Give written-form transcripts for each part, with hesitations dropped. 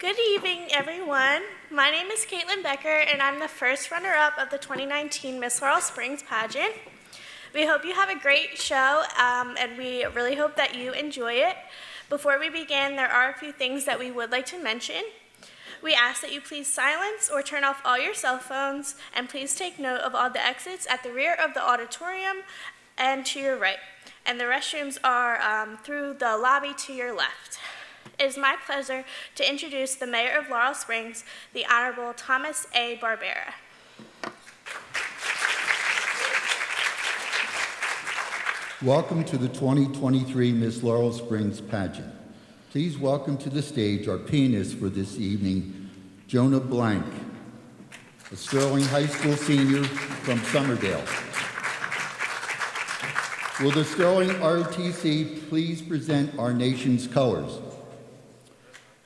Good evening, everyone. My name is Caitlin Becker, and I'm the first runner-up of the 2019 Miss Laurel Springs pageant. We hope you have a great show, and we really hope that you enjoy it. Before we begin, there are a few things that we would like to mention. We ask that you please silence or turn off all your cell phones, and please take note of all the exits at the rear of the auditorium and to your right. And the restrooms are through the lobby to your left. It is my pleasure to introduce the Mayor of Laurel Springs, the Honorable Thomas A. Barbera. Welcome to the 2023 Miss Laurel Springs pageant. Please welcome to the stage our pianist for this evening, Jonah Blank, a Sterling High School senior from Summerdale. Will the Sterling ROTC please present our nation's colors?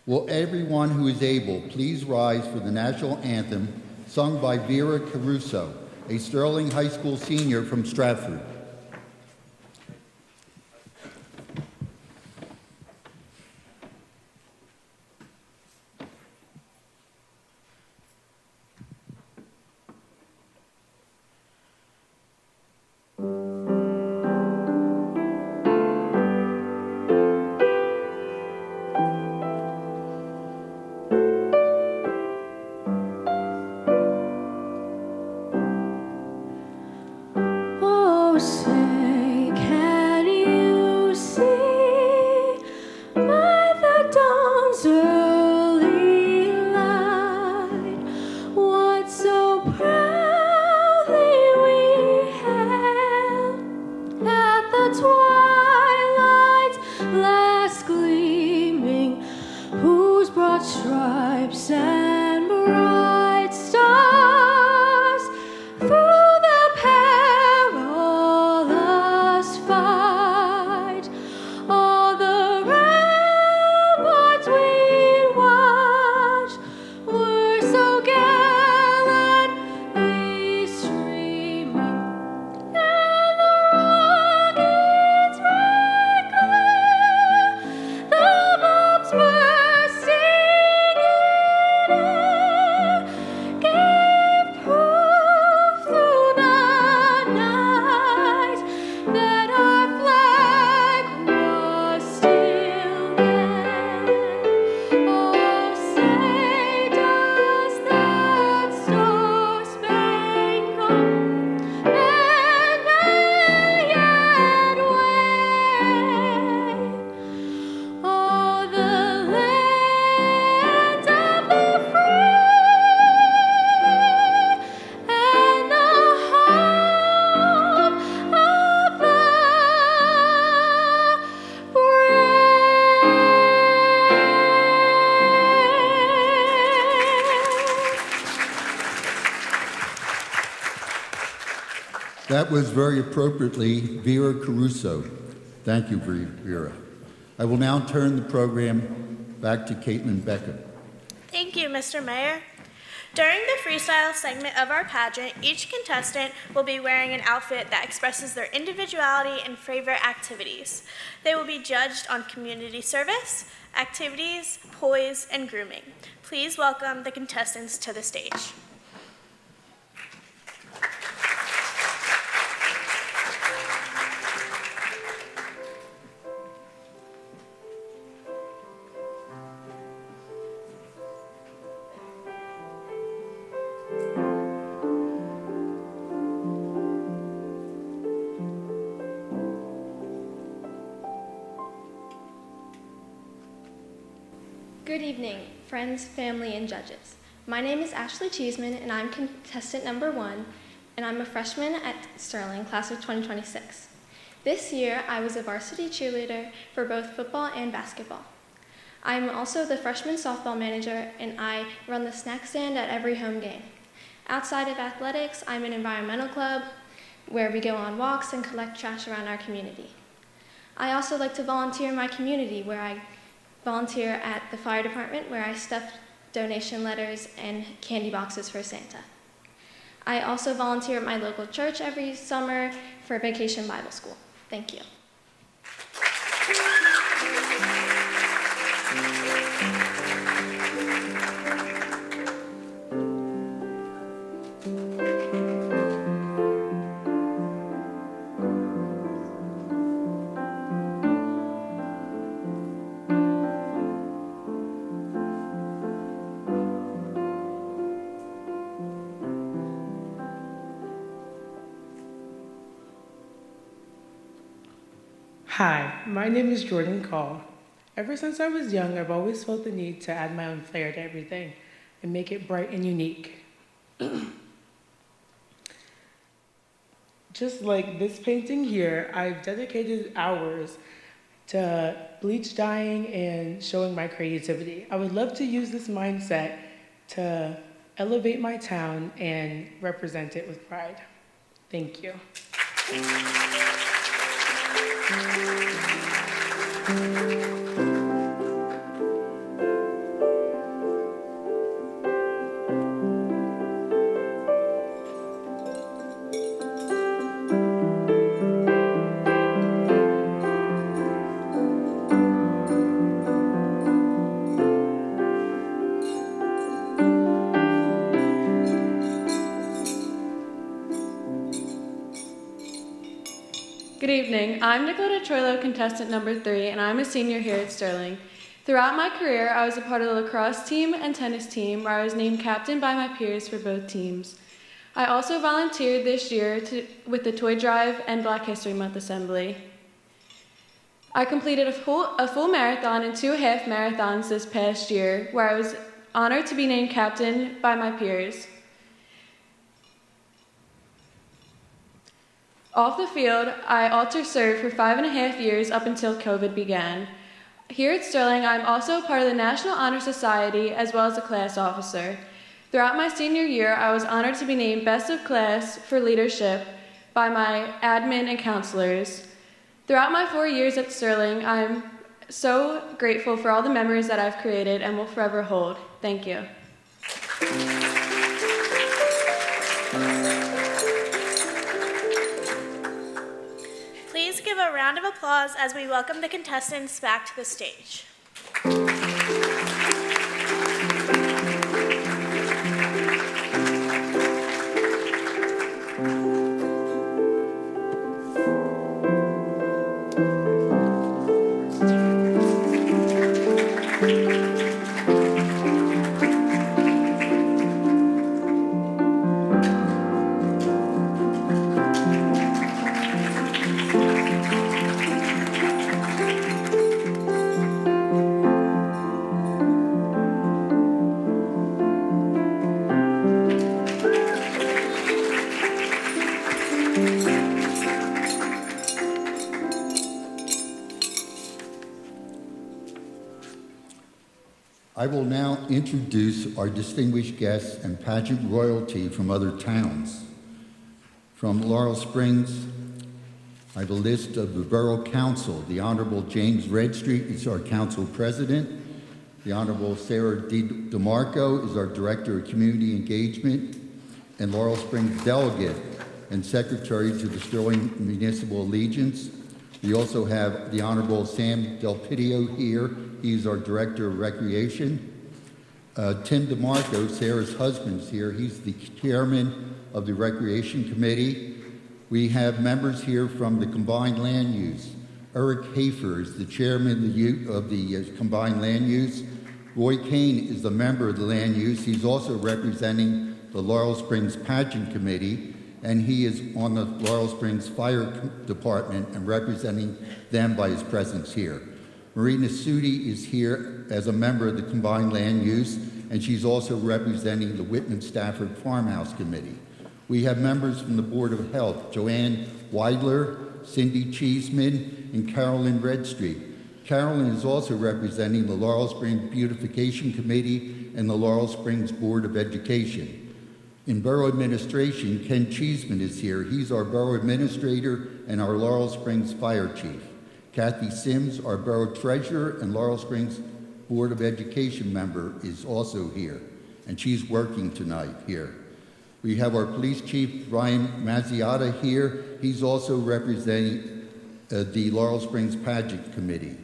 Will everyone who is able please rise for the national anthem sung by Vera Caruso, a Sterling High School senior from Stratford. That was very appropriately Vera Caruso. Thank you, Vera. I will now turn the program back to Caitlin Becker. Thank you, Mr. Mayor. During the freestyle segment of our pageant, each contestant will be wearing an outfit that expresses their individuality and favorite activities. They will be judged on community service, activities, poise, and grooming. Please welcome the contestants to the stage. Good evening, friends, family, and judges. My name is Ashley Cheeseman, and I'm contestant number 1, and I'm a freshman at Sterling, class of 2026. This year, I was a varsity cheerleader for both football and basketball. I'm also the freshman softball manager, and I run the snack stand at every home game. Outside of athletics, I'm in environmental club, where we go on walks and collect trash around our community. I also like to volunteer in my community, where I volunteer at the fire department, where I stuff donation letters and candy boxes for Santa. I also volunteer at my local church every summer for Vacation Bible School. Thank you. Hi, my name is Jordan Call. Ever since I was young, I've always felt the need to add my own flair to everything and make it bright and unique. Just like this painting here, I've dedicated hours to bleach dyeing and showing my creativity. I would love to use this mindset to elevate my town and represent it with pride. Thank you. Good evening. I'm Nicoletta Troilo, contestant number 3, and I'm a senior here at Sterling. Throughout my career, I was a part of the lacrosse team and tennis team, where I was named captain by my peers for both teams. I also volunteered this year with the Toy Drive and Black History Month Assembly. I completed a full marathon and 2 half marathons this past year, where I was honored to be named captain by my peers. Off the field, I also served for 5.5 years up until COVID began. Here at Sterling, I'm also a part of the National Honor Society as well as a class officer. Throughout my senior year, I was honored to be named Best of Class for Leadership by my admin and counselors. Throughout my 4 years at Sterling, I'm so grateful for all the memories that I've created and will forever hold. Thank you. Please give a round of applause as we welcome the contestants back to the stage. I will now introduce our distinguished guests and pageant royalty from other towns. From Laurel Springs, I have a list of the Borough Council. The Honorable James Redstreet is our council president. The Honorable Sarah DeMarco is our director of community engagement and Laurel Springs delegate and secretary to the Sterling Municipal Allegiance. We also have the Honorable Sam Del Pidio here. He's our Director of Recreation. Tim DeMarco, Sarah's husband, is here. He's the chairman of the Recreation Committee. We have members here from the Combined Land Use. Eric Hafer is the chairman of the Combined Land Use. Roy Kane is the member of the Land Use. He's also representing the Laurel Springs Pageant Committee, and he is on the Laurel Springs Fire Department and representing them by his presence here. Marina Sudi is here as a member of the Combined Land Use, and she's also representing the Whitman Stafford Farmhouse Committee. We have members from the Board of Health, Joanne Weidler, Cindy Cheeseman, and Carolyn Redstreet. Carolyn is also representing the Laurel Springs Beautification Committee and the Laurel Springs Board of Education. In Borough Administration, Ken Cheeseman is here. He's our Borough Administrator and our Laurel Springs Fire Chief. Kathy Sims, our Borough Treasurer and Laurel Springs Board of Education member, is also here, and she's working tonight here. We have our Police Chief, Ryan Mazziata, here. He's also representing the Laurel Springs Pageant Committee.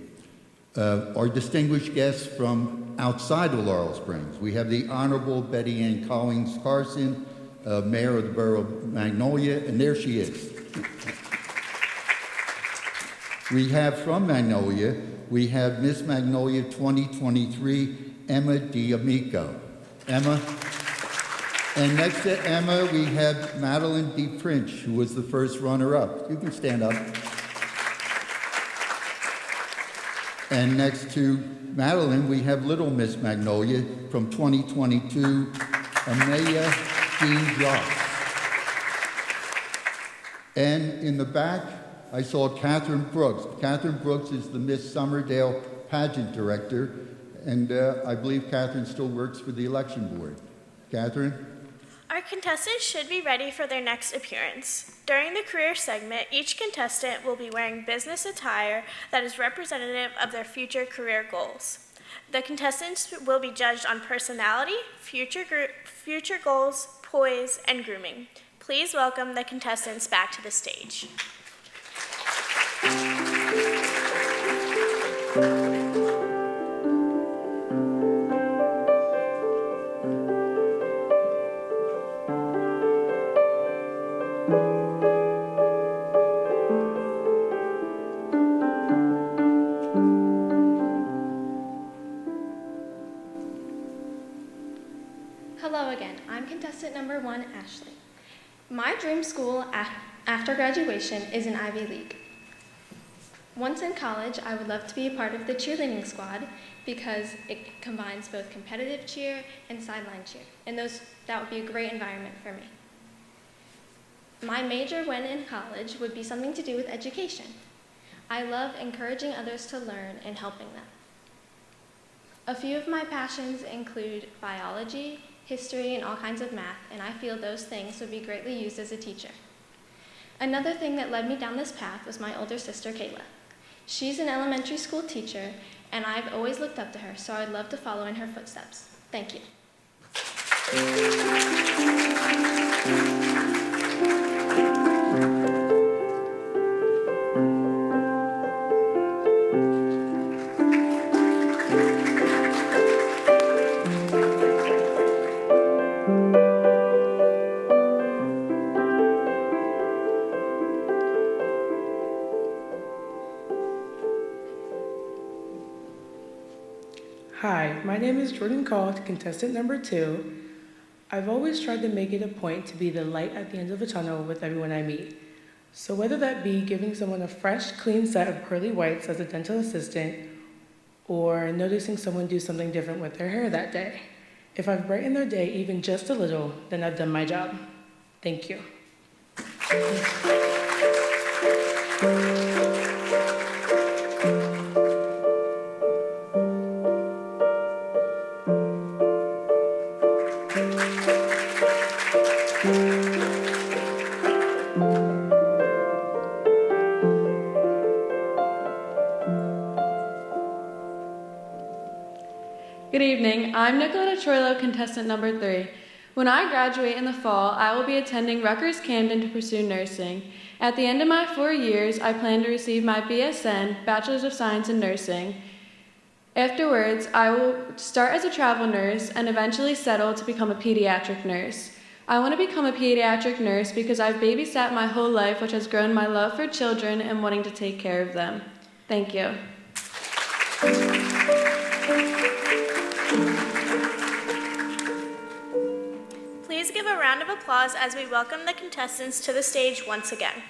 Our distinguished guests from outside of Laurel Springs, we have the Honorable Betty Ann Collins Carson, Mayor of the Borough of Magnolia, and there she is. We have from Magnolia, we have Miss Magnolia 2023, Emma D'Amico. Emma. And next to Emma, we have Madeline D. Prince, who was the first runner-up. You can stand up. And next to Madeline, we have Little Miss Magnolia from 2022, Amaya Jean Jacques. And in the back, I saw Catherine Brooks. Catherine Brooks is the Miss Summerdale Pageant Director, and I believe Catherine still works for the election board. Catherine? Our contestants should be ready for their next appearance. During the career segment, each contestant will be wearing business attire that is representative of their future career goals. The contestants will be judged on personality, future goals, poise, and grooming. Please welcome the contestants back to the stage. Hello again, I'm contestant number 1, Ashley. My dream school after graduation is an Ivy League. Once in college, I would love to be a part of the cheerleading squad because it combines both competitive cheer and sideline cheer, and that would be a great environment for me. My major when in college would be something to do with education. I love encouraging others to learn and helping them. A few of my passions include biology, history, and all kinds of math, and I feel those things would be greatly used as a teacher. Another thing that led me down this path was my older sister, Kayla. She's an elementary school teacher, and I've always looked up to her, so I'd love to follow in her footsteps. Thank you. Hi, my name is Jordan Call, contestant number 2. I've always tried to make it a point to be the light at the end of the tunnel with everyone I meet. So whether that be giving someone a fresh, clean set of pearly whites as a dental assistant, or noticing someone do something different with their hair that day. If I've brightened their day even just a little, then I've done my job. Thank you. Good evening. I'm Nicoletta Troilo, contestant number 3. When I graduate in the fall, I will be attending Rutgers Camden to pursue nursing. At the end of my 4 years, I plan to receive my BSN, Bachelor's of Science in Nursing. Afterwards, I will start as a travel nurse and eventually settle to become a pediatric nurse. I want to become a pediatric nurse because I've babysat my whole life, which has grown my love for children and wanting to take care of them. Thank you. Please give a round of applause as we welcome the contestants to the stage once again.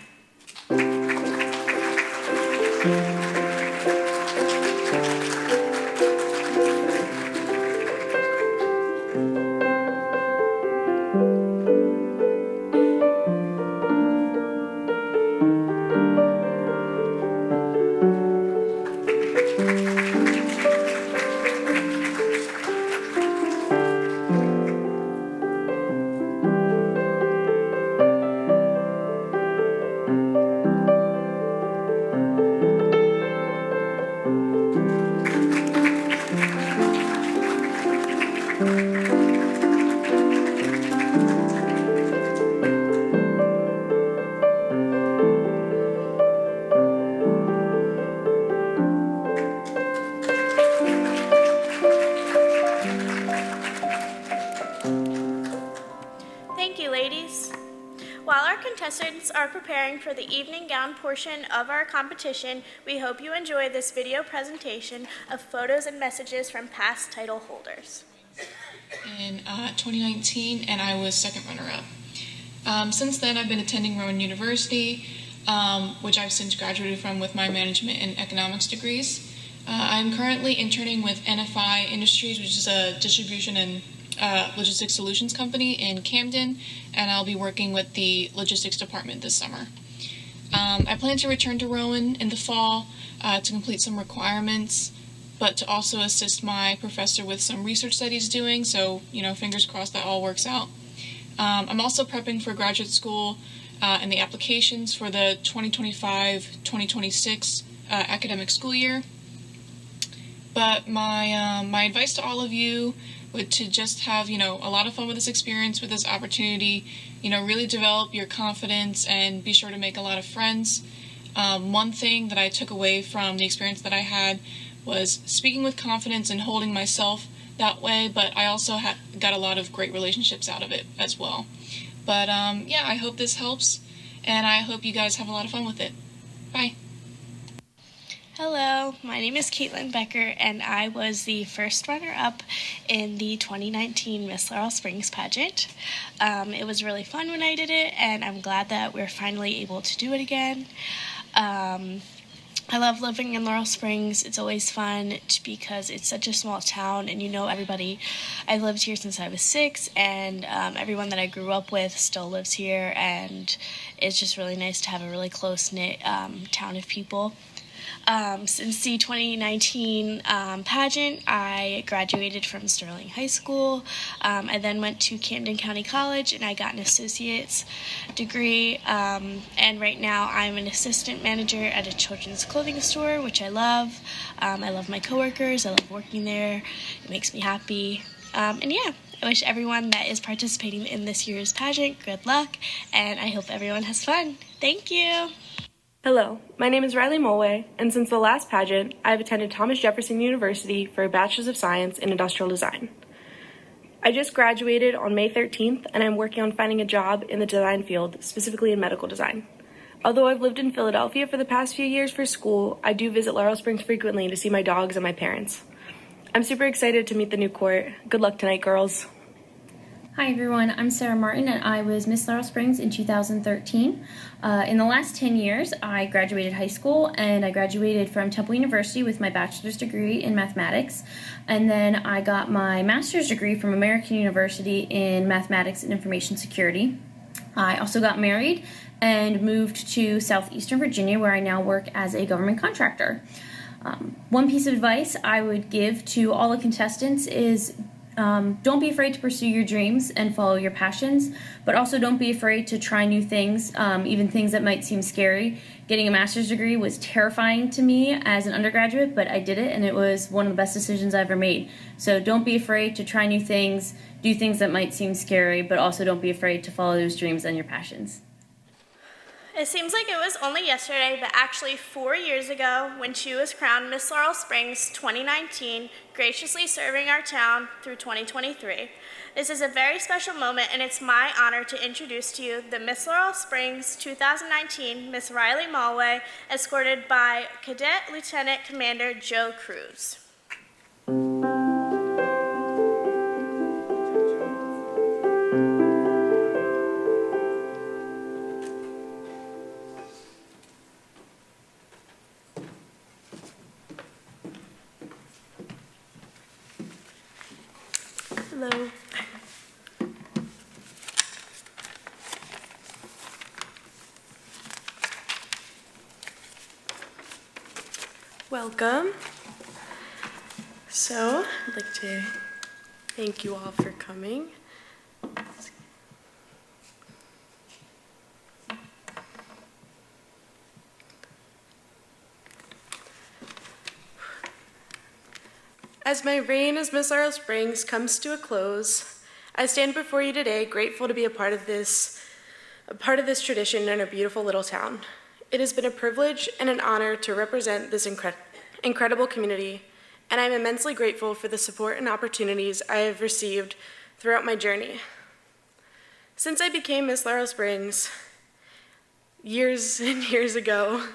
Thank you, ladies. While our contestants are preparing for the evening gown portion of our competition, we hope you enjoy this video presentation of photos and messages from past title holders. In 2019, and I was second runner-up. Since then, I've been attending Rowan University, which I've since graduated from with my management and economics degrees. I'm currently interning with NFI Industries, which is a distribution and logistics solutions company in Camden, and I'll be working with the logistics department this summer. I plan to return to Rowan in the fall to complete some requirements, but to also assist my professor with some research that he's doing, so, fingers crossed that all works out. I'm also prepping for graduate school and the applications for the 2025-2026 academic school year. But my advice to all of you would to just have, a lot of fun with this experience, with this opportunity, really develop your confidence and be sure to make a lot of friends. One thing that I took away from the experience that I had was speaking with confidence and holding myself that way, but I also got a lot of great relationships out of it as well. But I hope this helps, and I hope you guys have a lot of fun with it. Bye. Hello, my name is Caitlin Becker, and I was the first runner-up in the 2019 Miss Laurel Springs pageant. It was really fun when I did it, and I'm glad that we're finally able to do it again. I love living in Laurel Springs. It's always fun because it's such a small town, and everybody. I've lived here since I was 6, and everyone that I grew up with still lives here, and it's just really nice to have a really close-knit town of people. Since the 2019 pageant, I graduated from Sterling High School. I then went to Camden County College, and I got an associate's degree. And right now, I'm an assistant manager at a children's clothing store, which I love. I love my coworkers. I love working there. It makes me happy. I wish everyone that is participating in this year's pageant good luck, and I hope everyone has fun. Thank you. Hello, my name is Riley Mulway, and since the last pageant, I've attended Thomas Jefferson University for a Bachelor's of Science in Industrial Design. I just graduated on May 13th, and I'm working on finding a job in the design field, specifically in medical design. Although I've lived in Philadelphia for the past few years for school, I do visit Laurel Springs frequently to see my dogs and my parents. I'm super excited to meet the new court. Good luck tonight, girls. Hi everyone, I'm Sarah Martin and I was Miss Laurel Springs in 2013. In the last 10 years, I graduated high school and I graduated from Temple University with my bachelor's degree in mathematics. And then I got my master's degree from American University in mathematics and information security. I also got married and moved to southeastern Virginia where I now work as a government contractor. One piece of advice I would give to all the contestants is don't be afraid to pursue your dreams and follow your passions, but also don't be afraid to try new things, even things that might seem scary. Getting a master's degree was terrifying to me as an undergraduate, but I did it, and it was one of the best decisions I ever made. So don't be afraid to try new things, do things that might seem scary, but also don't be afraid to follow those dreams and your passions. It seems like it was only yesterday, but actually 4 years ago when she was crowned Miss Laurel Springs 2019, graciously serving our town through 2023. This is a very special moment, and it's my honor to introduce to you the Miss Laurel Springs 2019 Miss Riley Mulway, escorted by Cadet Lieutenant Commander Joe Cruz. Hello. Welcome. So, I'd like to thank you all for coming. As my reign as Miss Laurel Springs comes to a close, I stand before you today grateful to be a part of this tradition in our beautiful little town. It has been a privilege and an honor to represent this incredible community, and I'm immensely grateful for the support and opportunities I have received throughout my journey. Since I became Miss Laurel Springs years and years ago,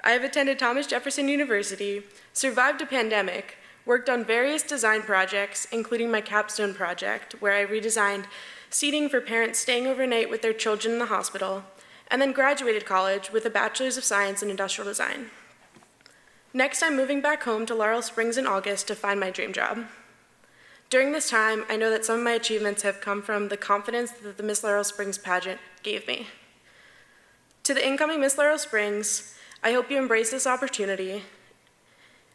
I have attended Thomas Jefferson University, survived a pandemic, worked on various design projects, including my capstone project, where I redesigned seating for parents staying overnight with their children in the hospital, and then graduated college with a Bachelor's of Science in Industrial Design. Next, I'm moving back home to Laurel Springs in August to find my dream job. During this time, I know that some of my achievements have come from the confidence that the Miss Laurel Springs pageant gave me. To the incoming Miss Laurel Springs, I hope you embrace this opportunity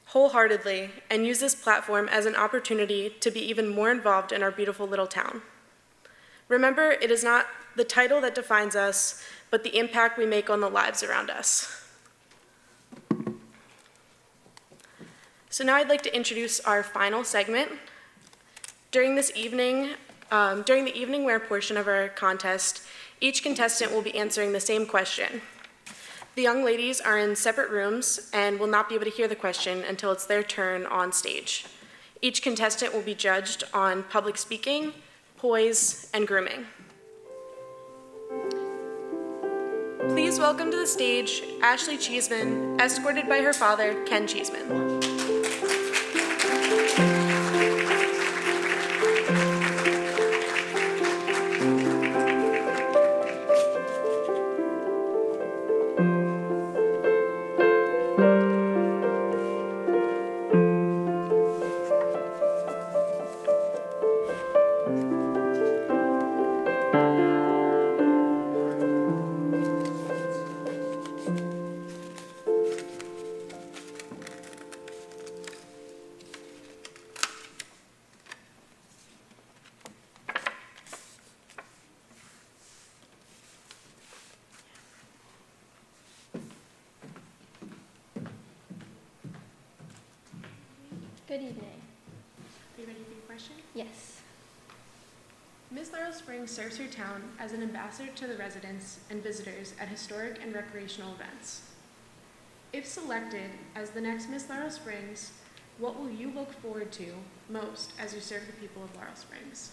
wholeheartedly and use this platform as an opportunity to be even more involved in our beautiful little town. Remember, it is not the title that defines us, but the impact we make on the lives around us. So now I'd like to introduce our final segment. During the evening wear portion of our contest, each contestant will be answering the same question. The young ladies are in separate rooms and will not be able to hear the question until it's their turn on stage. Each contestant will be judged on public speaking, poise, and grooming. Please welcome to the stage Ashley Cheeseman, escorted by her father, Ken Cheeseman. Good evening. Are you ready for your question? Yes. Miss Laurel Springs serves her town as an ambassador to the residents and visitors at historic and recreational events. If selected as the next Miss Laurel Springs, what will you look forward to most as you serve the people of Laurel Springs?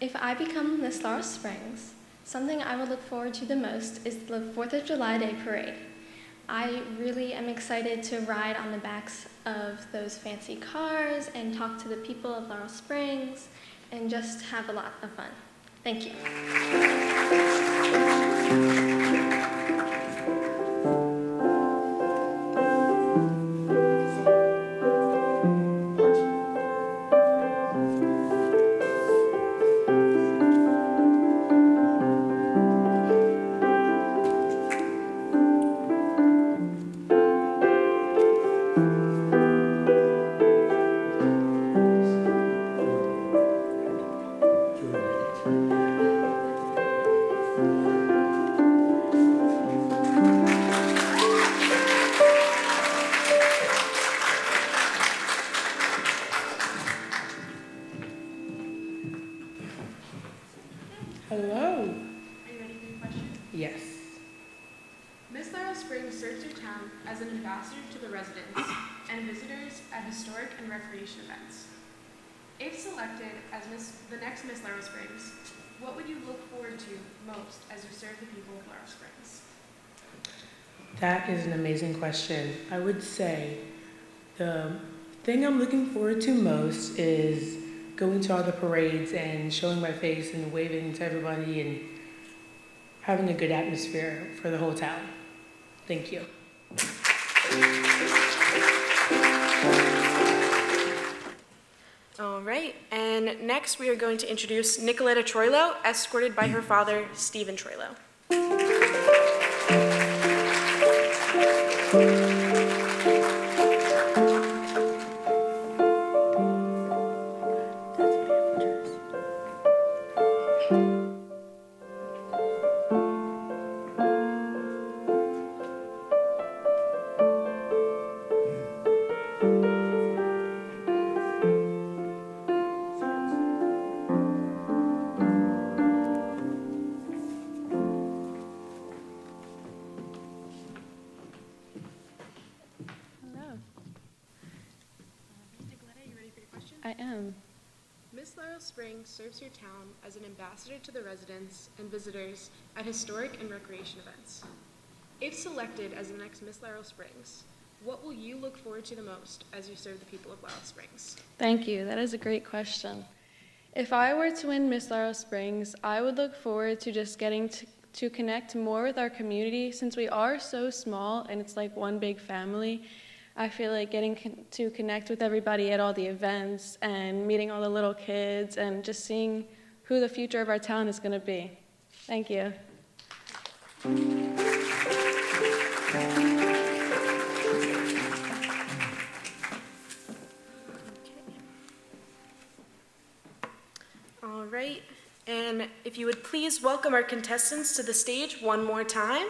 If I become Miss Laurel Springs, something I will look forward to the most is the 4th of July Day Parade. I really am excited to ride on the backs of those fancy cars and talk to the people of Laurel Springs and just have a lot of fun. Thank you. Hello. Are you ready for your question? Yes. Miss Laurel Springs serves her town as an ambassador to the residents and visitors at historic and recreation events. If selected as the next Miss Laurel Springs, what would you look forward to most as you serve the people of Laurel Springs? That is an amazing question. I would say the thing I'm looking forward to most is going to all the parades and showing my face and waving to everybody and having a good atmosphere for the whole town. Thank you. All right, and next we are going to introduce Nicoletta Troilo, escorted by her father, Stephen Troilo. I am. Miss Laurel Springs serves her town as an ambassador to the residents and visitors at historic and recreation events. If selected as the next Miss Laurel Springs, what will you look forward to the most as you serve the people of Laurel Springs? Thank you. That is a great question. If I were to win Miss Laurel Springs, I would look forward to just getting to connect more with our community. Since we are so small and it's like one big family, I feel like getting to connect with everybody at all the events and meeting all the little kids and just seeing who the future of our town is going to be. Thank you. All right, and if you would please welcome our contestants to the stage one more time.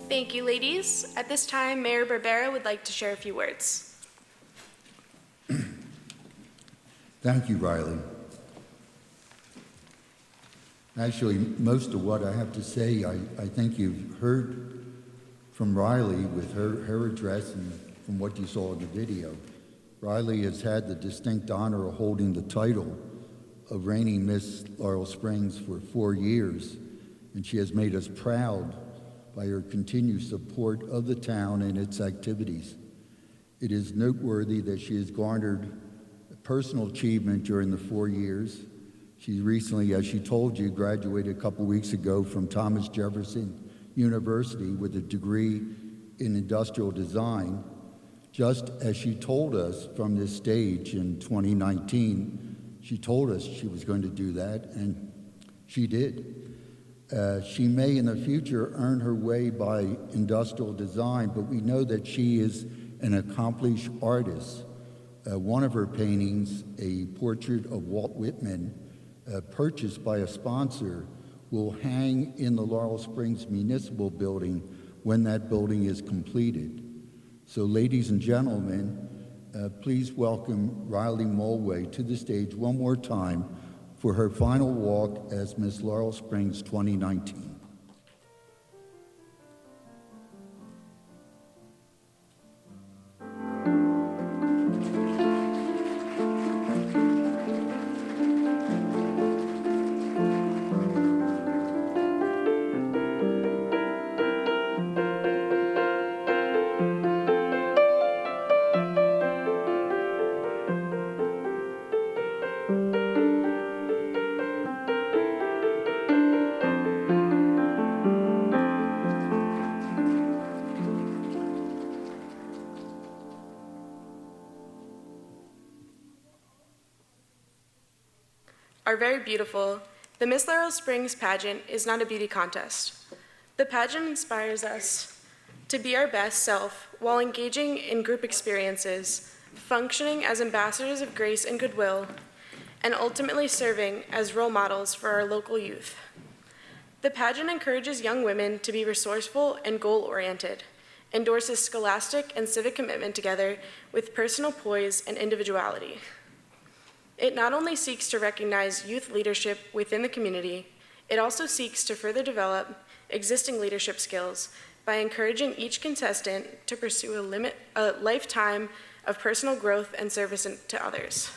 Thank you, ladies. At this time, Mayor Barbera would like to share a few words. Thank you, Riley. Actually, most of what I have to say, I think you've heard from Riley with her address and from what you saw in the video. Riley has had the distinct honor of holding the title of reigning Miss Laurel Springs for 4 years, and she has made us proud by her continued support of the town and its activities. It is noteworthy that she has garnered personal achievement during the 4 years. She recently, as she told you, graduated a couple weeks ago from Thomas Jefferson University with a degree in industrial design. Just as she told us from this stage in 2019, she told us she was going to do that, and she did. She may in the future earn her way by industrial design, but we know that she is an accomplished artist. One of her paintings, a portrait of Walt Whitman, purchased by a sponsor, will hang in the Laurel Springs Municipal Building when that building is completed. So ladies and gentlemen, please welcome Riley Mulway to the stage one more time for her final walk as Miss Laurel Springs 2019. Are very beautiful, the Miss Laurel Springs pageant is not a beauty contest. The pageant inspires us to be our best self while engaging in group experiences, functioning as ambassadors of grace and goodwill, and ultimately serving as role models for our local youth. The pageant encourages young women to be resourceful and goal-oriented, endorses scholastic and civic commitment together with personal poise and individuality. It not only seeks to recognize youth leadership within the community, it also seeks to further develop existing leadership skills by encouraging each contestant to pursue a lifetime of personal growth and service to others.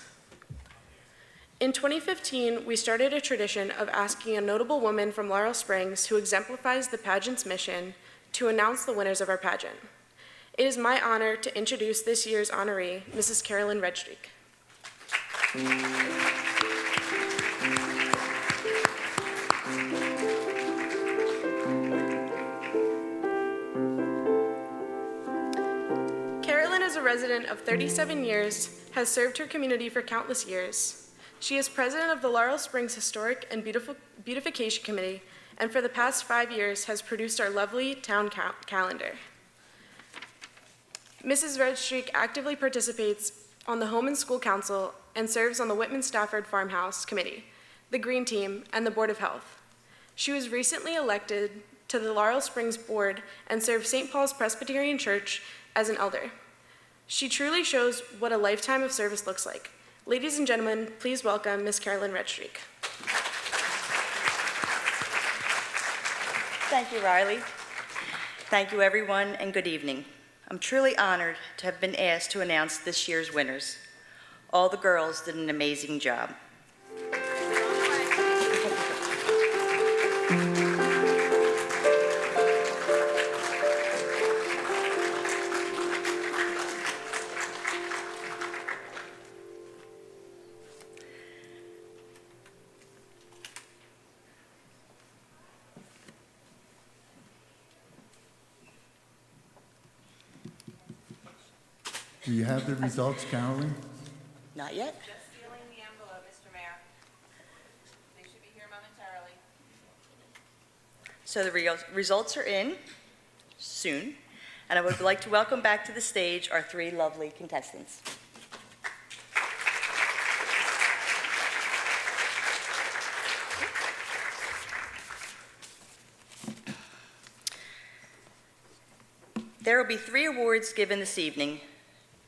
In 2015, we started a tradition of asking a notable woman from Laurel Springs who exemplifies the pageant's mission to announce the winners of our pageant. It is my honor to introduce this year's honoree, Mrs. Carolyn Redstreak. Carolyn is a resident of 37 years, has served her community for countless years. She is president of the Laurel Springs Historic and Beautification Committee, and for the past 5 years has produced our lovely town calendar. Mrs. Redstreak actively participates on the Home and School Council and serves on the Whitman-Stafford Farmhouse Committee, the Green Team, and the Board of Health. She was recently elected to the Laurel Springs Board and served St. Paul's Presbyterian Church as an elder. She truly shows what a lifetime of service looks like. Ladies and gentlemen, please welcome Ms. Carolyn Redstreak. Thank you, Riley. Thank you, everyone, and good evening. I'm truly honored to have been asked to announce this year's winners. All the girls did an amazing job. Do you have the results, Carolyn? Not yet. Just sealing the envelope, Mr. Mayor. They should be here momentarily. So the results are in soon, and I would like to welcome back to the stage our 3 lovely contestants. There will be 3 awards given this evening.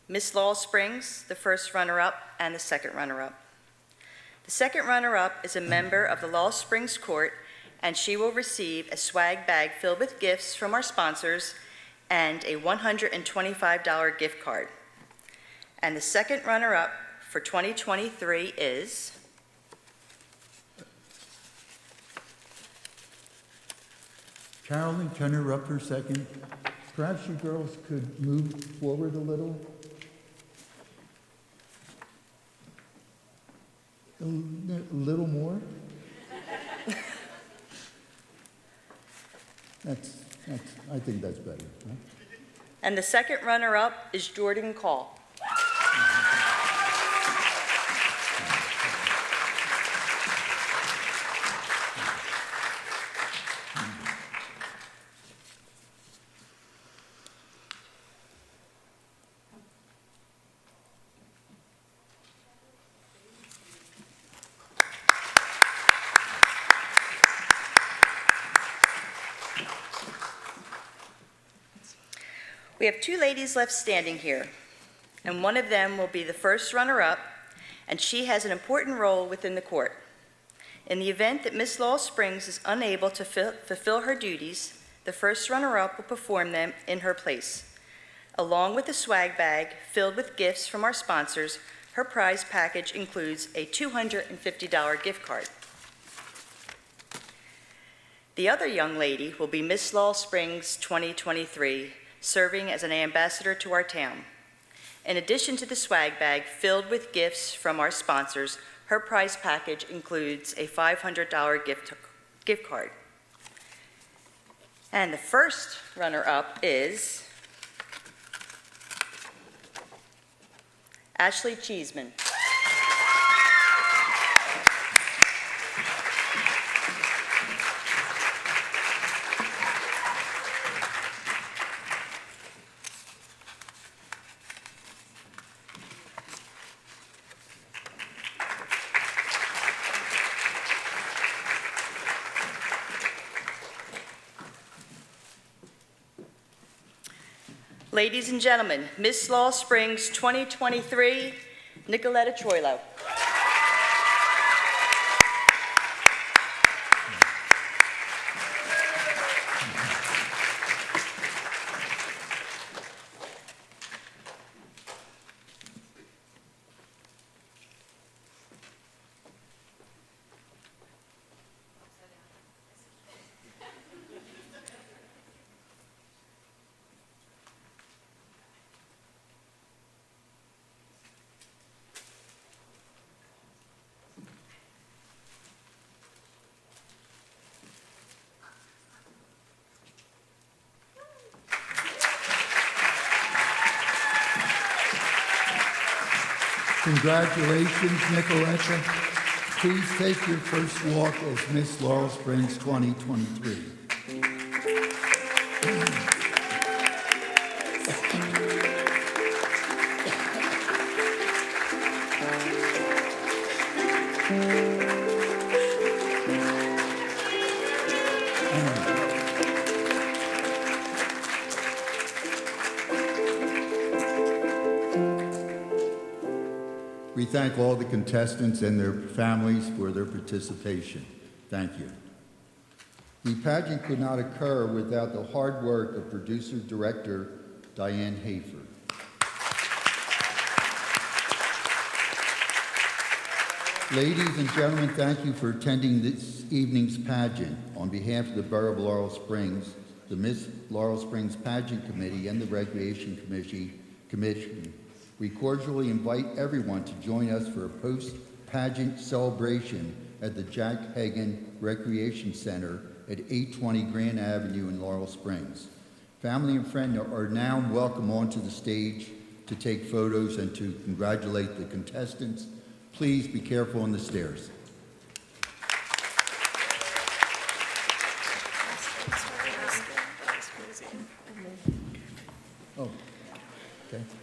Miss Laurel Springs, the first runner-up, and the second runner-up. The second runner-up is a member of the Laurel Springs Court, and she will receive a swag bag filled with gifts from our sponsors and a $125 gift card. And the second runner-up for 2023 is Carolyn, can you interrupt for a second? Perhaps you girls could move forward a little. A little more? I think that's better. Huh? And the second runner-up is Jordan Call. We have 2 ladies left standing here, and one of them will be the first runner-up, and she has an important role within the court. In the event that Miss Laurel Springs is unable to fulfill her duties, the first runner-up will perform them in her place. Along with a swag bag filled with gifts from our sponsors, her prize package includes a $250 gift card. The other young lady will be Miss Laurel Springs 2023, serving as an ambassador to our town. In addition to the swag bag filled with gifts from our sponsors, her prize package includes a $500 gift card. And the first runner-up is Ashley Cheeseman. Ladies and gentlemen, Miss Laurel Springs 2023, Nicoletta Troilo. Congratulations, Nicoletta. Please take your first walk as Miss Laurel Springs 2023. We thank all the contestants and their families for their participation. Thank you. The pageant could not occur without the hard work of producer-director Diane Hafer. Ladies and gentlemen, thank you for attending this evening's pageant. On behalf of the Borough of Laurel Springs, the Miss Laurel Springs Pageant Committee, and the Recreation Commission, we cordially invite everyone to join us for a post-pageant celebration at the Jack Hagan Recreation Center at 820 Grand Avenue in Laurel Springs. Family and friends are now welcome onto the stage to take photos and to congratulate the contestants. Please be careful on the stairs. Oh, okay.